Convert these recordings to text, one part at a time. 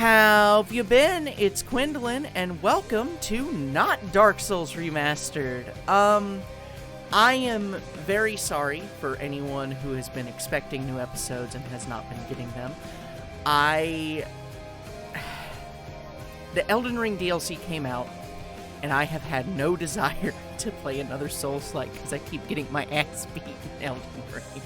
How've you been? It's Qwyndolin, and welcome to Not Dark Souls Remastered. I am very sorry for anyone who has been expecting new episodes and has not been getting them. The Elden Ring DLC came out, and I have had no desire to play another Souls-like because I keep getting my ass beat in Elden Ring.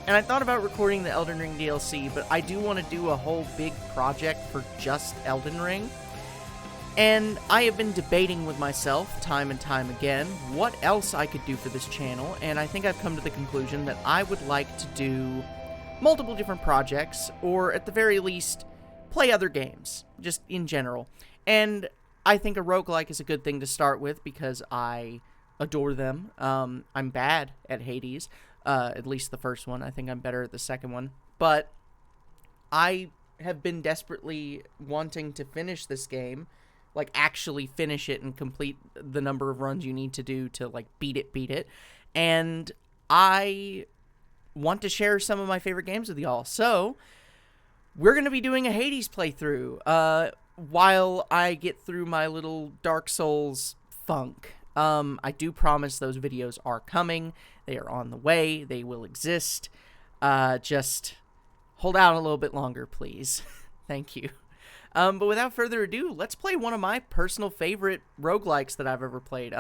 And I thought about recording the Elden Ring DLC, but I do want to do a whole big project for just Elden Ring. And I have been debating with myself time and time again what else I could do for this channel, and I think I've come to the conclusion that I would like to do multiple different projects, or at the very least, play other games, just in general. And I think a roguelike is a good thing to start with because I adore them. I'm bad at Hades. At least the first one. I think I'm better at the second one. But I have been desperately wanting to finish this game. Like, actually finish it and complete the number of runs you need to do to, like, beat it. And I want to share some of my favorite games with y'all. So, we're going to be doing a Hades playthrough while I get through my little Dark Souls funk. I do promise those videos are coming. They are on the way. They will exist. Just hold out a little bit longer, please. Thank you. But without further ado, let's play one of my personal favorite roguelikes that I've ever played.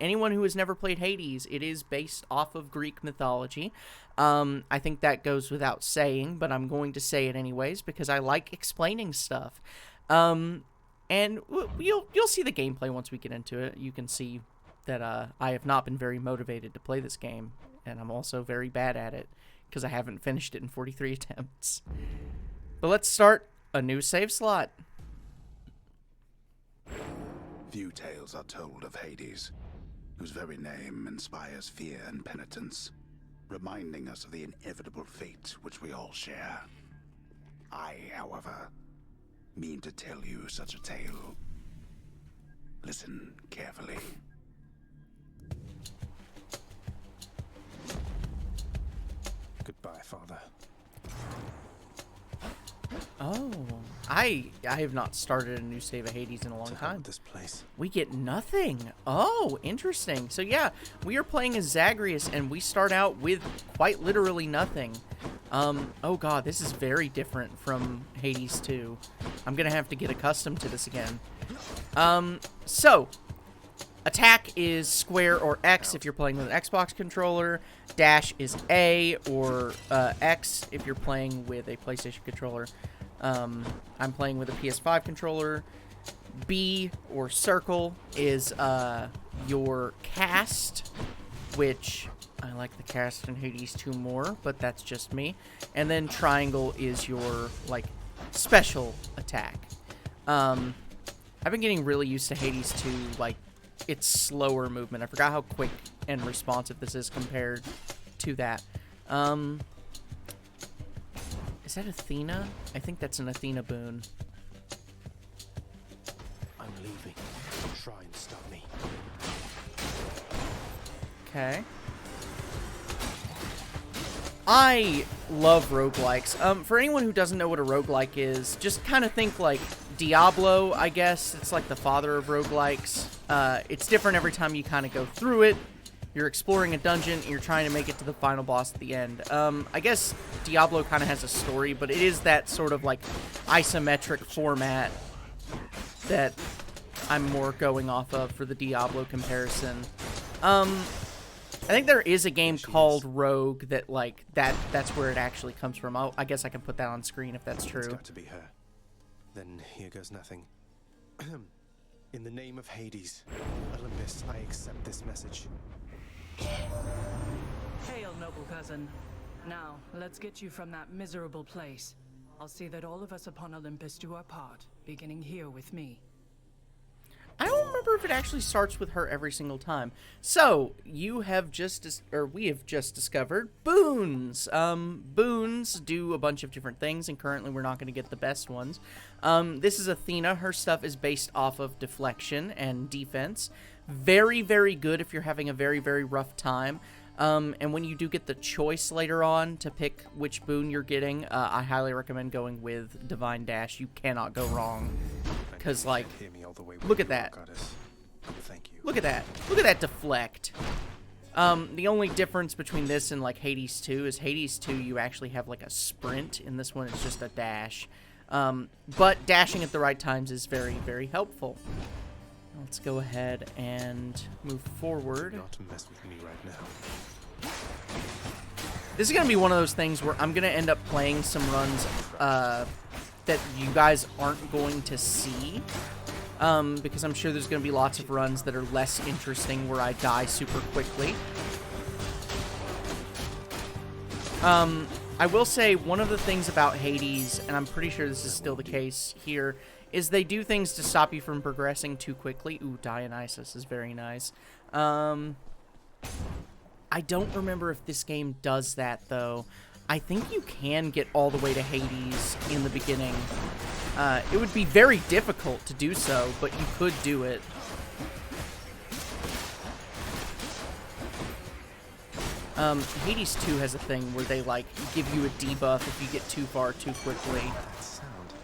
Anyone who has never played Hades, it is based off of Greek mythology. I think that goes without saying, but I'm going to say it anyways because I like explaining stuff. And you'll see the gameplay once we get into it. You can see that I have not been very motivated to play this game, and I'm also very bad at it because I haven't finished it in 43 attempts. But let's start a new save slot. Few tales are told of Hades, whose very name inspires fear and penitence, reminding us of the inevitable fate which we all share. I, however, mean to tell you such a tale. Listen carefully. Goodbye, Father. Oh, I have not started a new save of Hades in a long time. This place. We get nothing. Oh, interesting. So yeah, we are playing as Zagreus, and we start out with quite literally nothing. Oh god, this is very different from Hades 2. I'm gonna have to get accustomed to this again. So, attack is square or X if you're playing with an Xbox controller. Dash is A or X if you're playing with a PlayStation controller. I'm playing with a PS5 controller. B or circle is your cast, which I like the cast in Hades 2 more, but that's just me. And then triangle is your, like, special attack. I've been getting really used to Hades 2, like, its slower movement. I forgot how quick and responsive this is compared to that. Is that Athena? I think that's an Athena boon. I'm leaving. Try and stop me. Okay. I love roguelikes. For anyone who doesn't know what a roguelike is, just kind of think like Diablo, I guess. It's like the father of roguelikes. It's different every time you kind of go through it. You're exploring a dungeon, and you're trying to make it to the final boss at the end. I guess Diablo kind of has a story, but it is that sort of like isometric format that I'm more going off of for the Diablo comparison. I think there is a game called Rogue that, like, that's where it actually comes from. I guess I can put that on screen if that's true. It's got to be her. Then here goes nothing. In the name of Hades, Olympus, I accept this message. Hail, noble cousin. Now, let's get you from that miserable place. I'll see that all of us upon Olympus do our part, beginning here with me. I don't remember if it actually starts with her every single time. So, you have just, we have just discovered boons. Boons do a bunch of different things, and currently we're not going to get the best ones. This is Athena. Her stuff is based off of deflection and defense. Very, very good if you're having a very, very rough time. And when you do get the choice later on to pick which boon you're getting, I highly recommend going with Divine Dash. You cannot go wrong. Because, like, look at that. Thank you. Look at that. Look at that deflect. The only difference between this and, like, Hades 2 is Hades 2, you actually have, like, a sprint. In this one, it's just a dash. But dashing at the right times is very, very helpful. Let's go ahead and move forward. Not to mess with me right now. This is going to be one of those things where I'm going to end up playing some runs that you guys aren't going to see. Because I'm sure there's going to be lots of runs that are less interesting where I die super quickly. I will say one of the things about Hades, and I'm pretty sure this is still the case here, is they do things to stop you from progressing too quickly. Ooh, Dionysus is very nice. I don't remember if this game does that, though. I think you can get all the way to Hades in the beginning. It would be very difficult to do so, but you could do it. Hades 2 has a thing where they, like, give you a debuff if you get too far too quickly. That sound.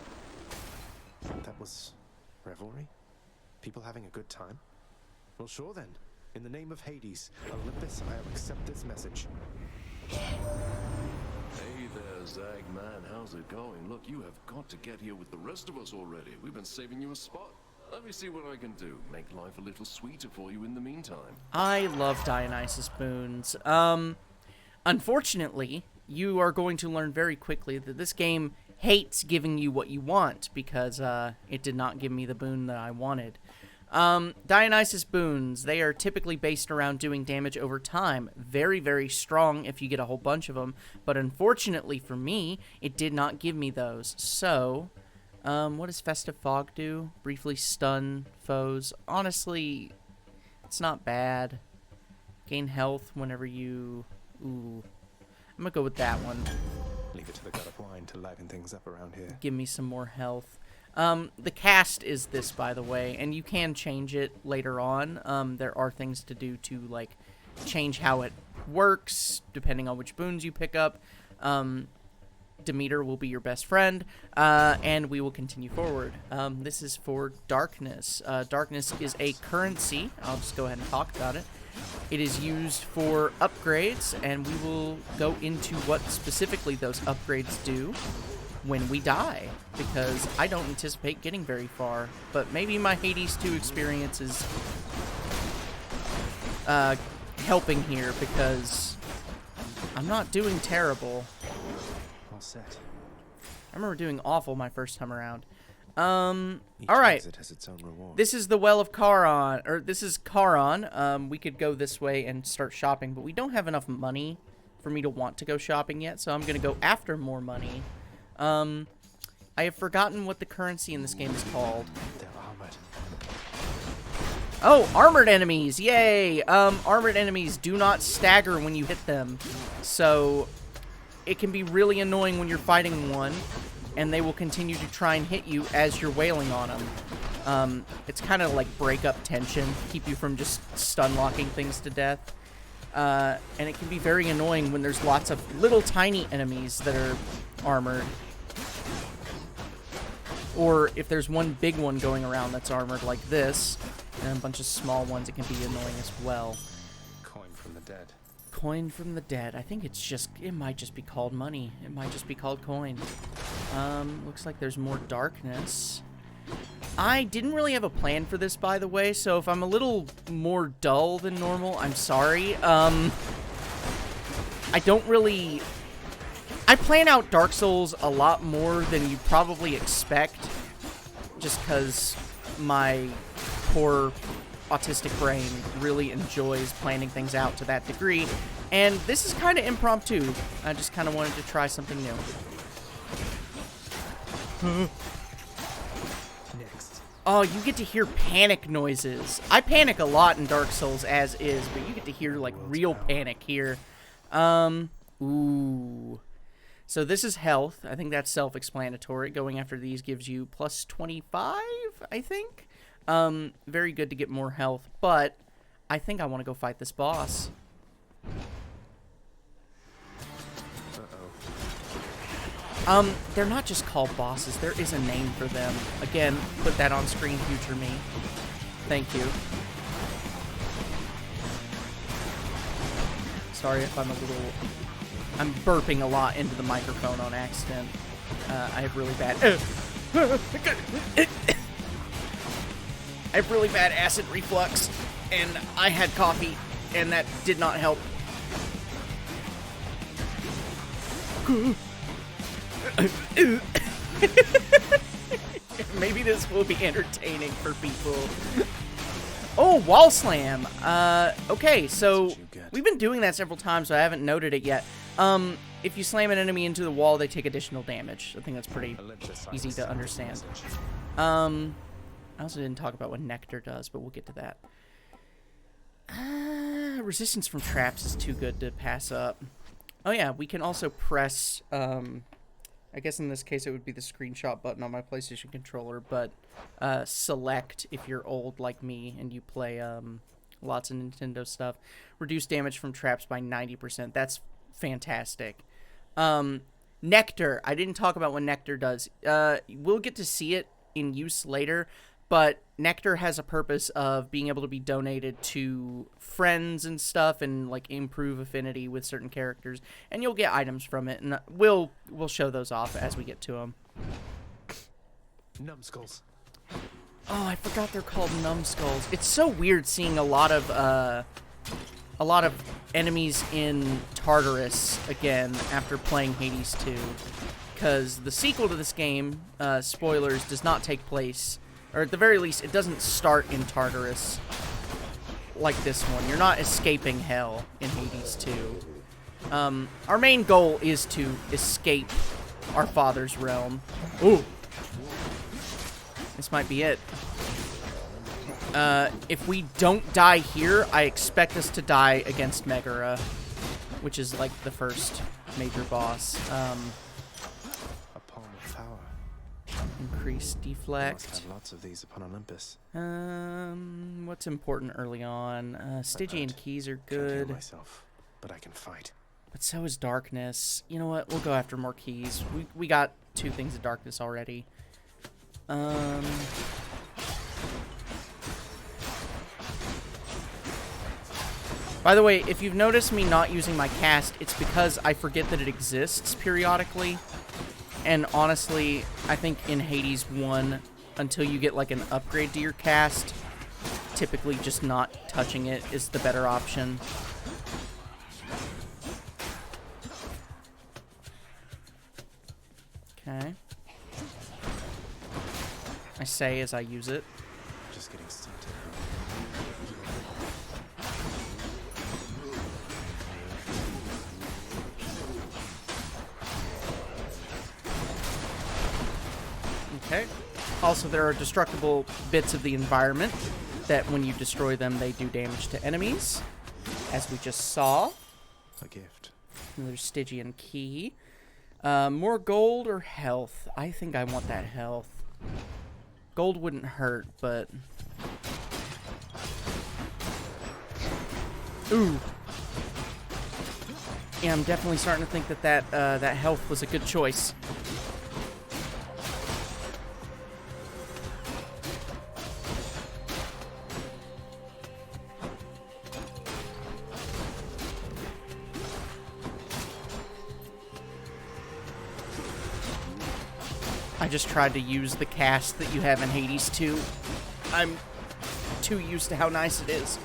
That was revelry? People having a good time? Well, sure then. In the name of Hades, Olympus, I'll accept this message. Hey there, Zag man, how's it going? Look, you have got to get here with the rest of us already. We've been saving you a spot. Let me see what I can do. Make life a little sweeter for you in the meantime. I love Dionysus boons. Unfortunately, you are going to learn very quickly that this game hates giving you what you want because it did not give me the boon that I wanted. Dionysus boons, they are typically based around doing damage over time. Very, very strong if you get a whole bunch of them. But unfortunately for me, it did not give me those. So, what does Festive Fog do? Briefly stun foes. Honestly, it's not bad. Gain health whenever you... Ooh. I'm gonna go with that one. Leave it to the god of wine to liven things up around here. Give me some more health. The cast is this, by the way, and you can change it later on. There are things to do to, like, change how it works, depending on which boons you pick up. Demeter will be your best friend, and we will continue forward. This is for Darkness. Darkness is a currency. I'll just go ahead and talk about it. It is used for upgrades, and we will go into what specifically those upgrades do when we die, because I don't anticipate getting very far, but maybe my Hades 2 experience is helping here, because I'm not doing terrible. All set. I remember doing awful my first time around. Each alright. exit has its own reward. This is the Well of Charon, or this is Charon. We could go this way and start shopping, but we don't have enough money for me to want to go shopping yet, so I'm going to go after more money. I have forgotten what the currency in this game is called. They're armored. Oh, armored enemies! Yay! Armored enemies do not stagger when you hit them, so it can be really annoying when you're fighting one, and they will continue to try and hit you as you're wailing on them. It's kind of like break up tension, keep you from just stun locking things to death. And it can be very annoying when there's lots of little tiny enemies that are armored. Or if there's one big one going around that's armored like this, and a bunch of small ones, it can be annoying as well. Coin from the dead. Coin from the dead. I think it might just be called money. It might just be called coin. Looks like there's more darkness. I didn't really have a plan for this, by the way, so if I'm a little more dull than normal, I'm sorry. I plan out Dark Souls a lot more than you probably expect, just because my poor autistic brain really enjoys planning things out to that degree, and this is kind of impromptu. I just kind of wanted to try something new. Next. Oh, you get to hear panic noises. I panic a lot in Dark Souls as is, but you get to hear, like, real panic here. Ooh. So this is health. I think that's self-explanatory. Going after these gives you plus 25, I think. Very good to get more health, but I think I want to go fight this boss. They're not just called bosses. There is a name for them. Again, put that on screen, future me. Thank you. Sorry if I'm burping a lot into the microphone on accident. I have really bad... I have really bad acid reflux, and I had coffee, and that did not help. Maybe this will be entertaining for people. Oh, wall slam. Okay, so we've been doing that several times, so I haven't noted it yet. If you slam an enemy into the wall, they take additional damage. I think that's pretty easy to understand. I also didn't talk about what Nectar does, but we'll get to that. Resistance from traps is too good to pass up. Oh yeah, we can also press, I guess in this case it would be the screenshot button on my PlayStation controller, but select if you're old like me and you play lots of Nintendo stuff. Reduce damage from traps by 90%. That's fantastic. Nectar, I didn't talk about what Nectar does. We'll get to see it in use later, but Nectar has a purpose of being able to be donated to friends and stuff and like improve affinity with certain characters, and you'll get items from it, and we'll show those off as we get to them. Numbskulls. Oh, I forgot they're called numbskulls. It's so weird seeing a lot of enemies in Tartarus again after playing Hades 2, because the sequel to this game, spoilers, does not take place, or at the very least, it doesn't start in Tartarus like this one. You're not escaping hell in Hades 2. Our main goal is to escape our father's realm. Ooh. This might be it. If we don't die here, I expect us to die against Megara, which is like the first major boss. A palm of power. Increase deflect. Must have lots of these upon Olympus. What's important early on? Stygian keys are Can't heal good. myself, but I can fight. But so is darkness. You know what? We'll go after more keys. We got 2 things of darkness already. By the way, if you've noticed me not using my cast, it's because I forget that it exists periodically. And honestly, I think in Hades 1, until you get like an upgrade to your cast, typically just not touching it is the better option. Okay. I say as I use it. Just getting started. Okay. Also, there are destructible bits of the environment that when you destroy them, they do damage to enemies, as we just saw. A gift. Another Stygian key. More gold or health? I think I want that health. Gold wouldn't hurt, but... Ooh. Yeah, I'm definitely starting to think that that health was a good choice. I just tried to use the cast that you have in Hades 2. I'm too used to how nice it is.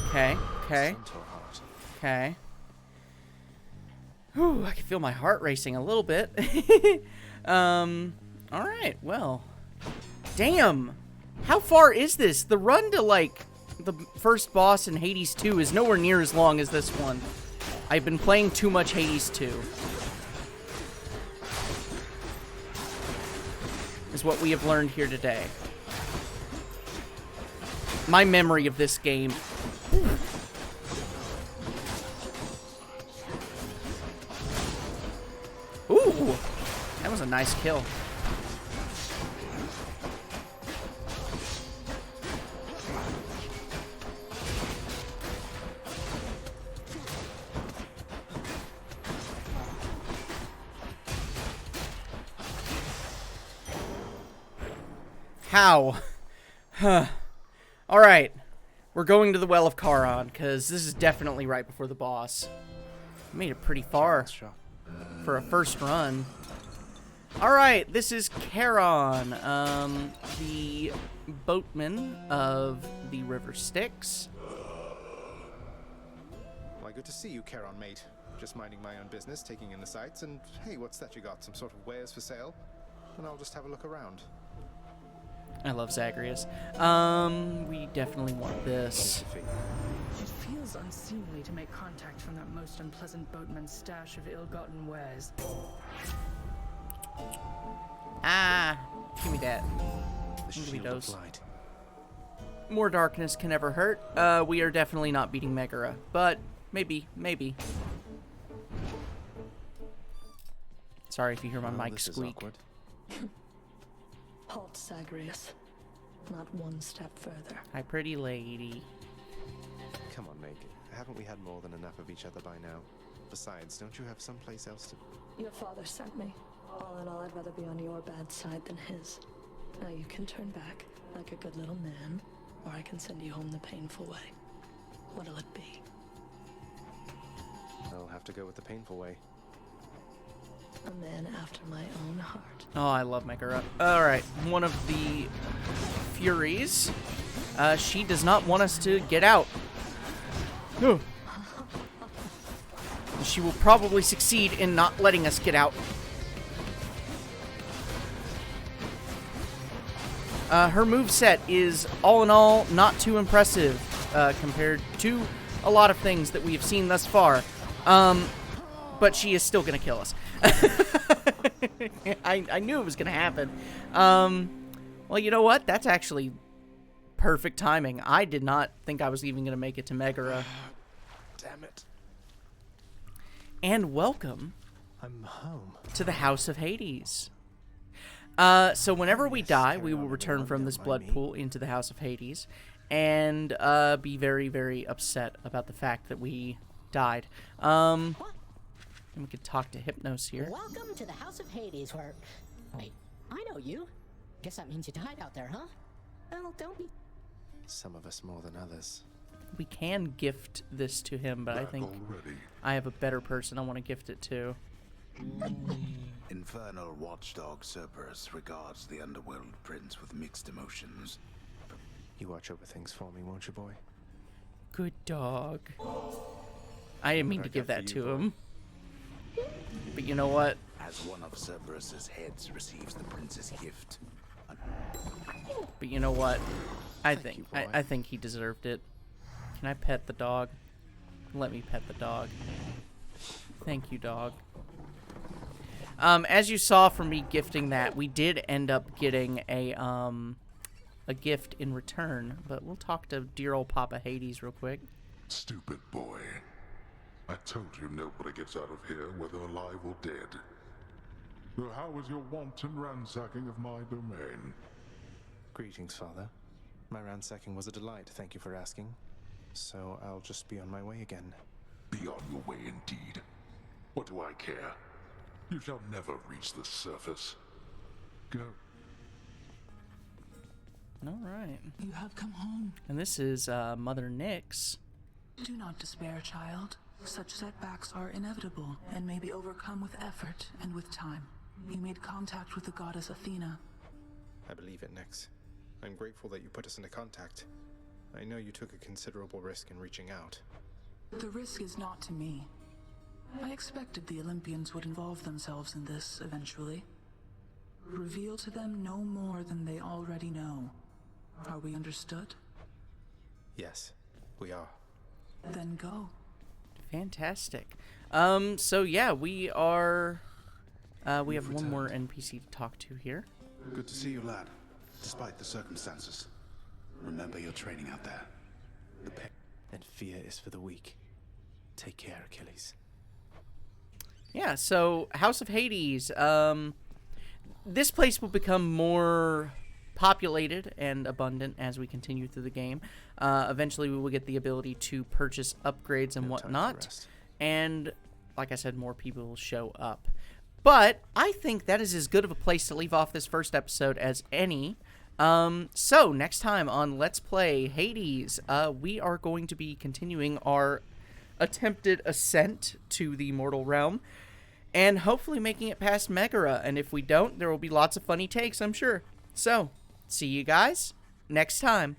Okay, okay, okay. Whew, I can feel my heart racing a little bit. Alright, well. Damn! How far is this? The run to, like, the first boss in Hades 2 is nowhere near as long as this one. I've been playing too much Hades 2. Is what we have learned here today. My memory of this game. Ooh! That was a nice kill. How? Huh. Alright. We're going to the Well of Charon, because this is definitely right before the boss. Made it pretty far for a first run. Alright, this is Charon, the boatman of the River Styx. Why, good to see you, Charon, mate. Just minding my own business, taking in the sights, and hey, what's that you got? Some sort of wares for sale? And I'll just have a look around. I love Zagreus. We definitely want this. It feels unseemly to make contact from that most unpleasant boatman's stash of ill-gotten wares. Ah, give me that. The Give me shield of those. light. More darkness can never hurt. We are definitely not beating Megara, but maybe. Sorry if you hear my Well, mic this is squeak. awkward. Halt, Zagreus. Not one step further. Hi, pretty lady. Come on, Meg. Haven't we had more than enough of each other by now? Besides, don't you have someplace else to... Your father sent me. All in all, I'd rather be on your bad side than his. Now you can turn back, like a good little man, or I can send you home the painful way. What'll it be? I'll have to go with the painful way. A man after my own heart. Oh, I love Megara. Alright, one of the Furies. She does not want us to get out. No. She will probably succeed in not letting us get out. Her moveset is, all in all, not too impressive compared to a lot of things that we have seen thus far. But she is still going to kill us. I knew it was going to happen. Well, you know what? That's actually perfect timing. I did not think I was even going to make it to Megara. Damn it. And welcome I'm home. to the House of Hades. So whenever we die, we will return from this blood pool into the House of Hades and be very, very upset about the fact that we died. And we could talk to Hypnos here. Welcome to the House of Hades, where... Wait, I know you. Guess that means you died out there, huh? Well, don't be... Some of us more than others. We can gift this to him, but I think I have a better person I want to gift it to. Infernal watchdog Cerberus regards the underworld prince with mixed emotions. You watch over things for me, won't you, boy? Good dog. I didn't mean to give that to him. But you know what? As one of Cerberus's heads receives the prince's gift. But you know what? I Thank you, think boy. I think he deserved it. Can I pet the dog? Let me pet the dog. Thank you, dog. As you saw from me gifting that, we did end up getting a gift in return. But we'll talk to dear old Papa Hades real quick. Stupid boy. I told you nobody gets out of here, whether alive or dead. So how was your wanton ransacking of my domain? Greetings, Father. My ransacking was a delight, thank you for asking. So I'll just be on my way again. Be on your way indeed. What do I care? You shall never reach the surface. Go. Alright. You have come home. And this is Mother Nyx. Do not despair, child. Such setbacks are inevitable and may be overcome with effort and with time. You made contact with the goddess Athena. I believe it, Nyx. I'm grateful that you put us into contact. I know you took a considerable risk in reaching out. The risk is not to me. I expected the Olympians would involve themselves in this eventually. Reveal to them no more than they already know. Are we understood? Yes, we are. Then go. Fantastic. So yeah, we are... we have one more NPC to talk to here. Good to see you, lad. Despite the circumstances. Remember your training out there. And fear is for the weak. Take care, Achilles. Yeah, so House of Hades. This place will become more populated and abundant as we continue through the game. Eventually we will get the ability to purchase upgrades and No time to whatnot. rest. And like I said, more people will show up. But I think that is as good of a place to leave off this first episode as any. So next time on Let's Play Hades, we are going to be continuing our attempted ascent to the mortal realm, and hopefully making it past Megara. And if we don't, there will be lots of funny takes, I'm sure. So, see you guys next time.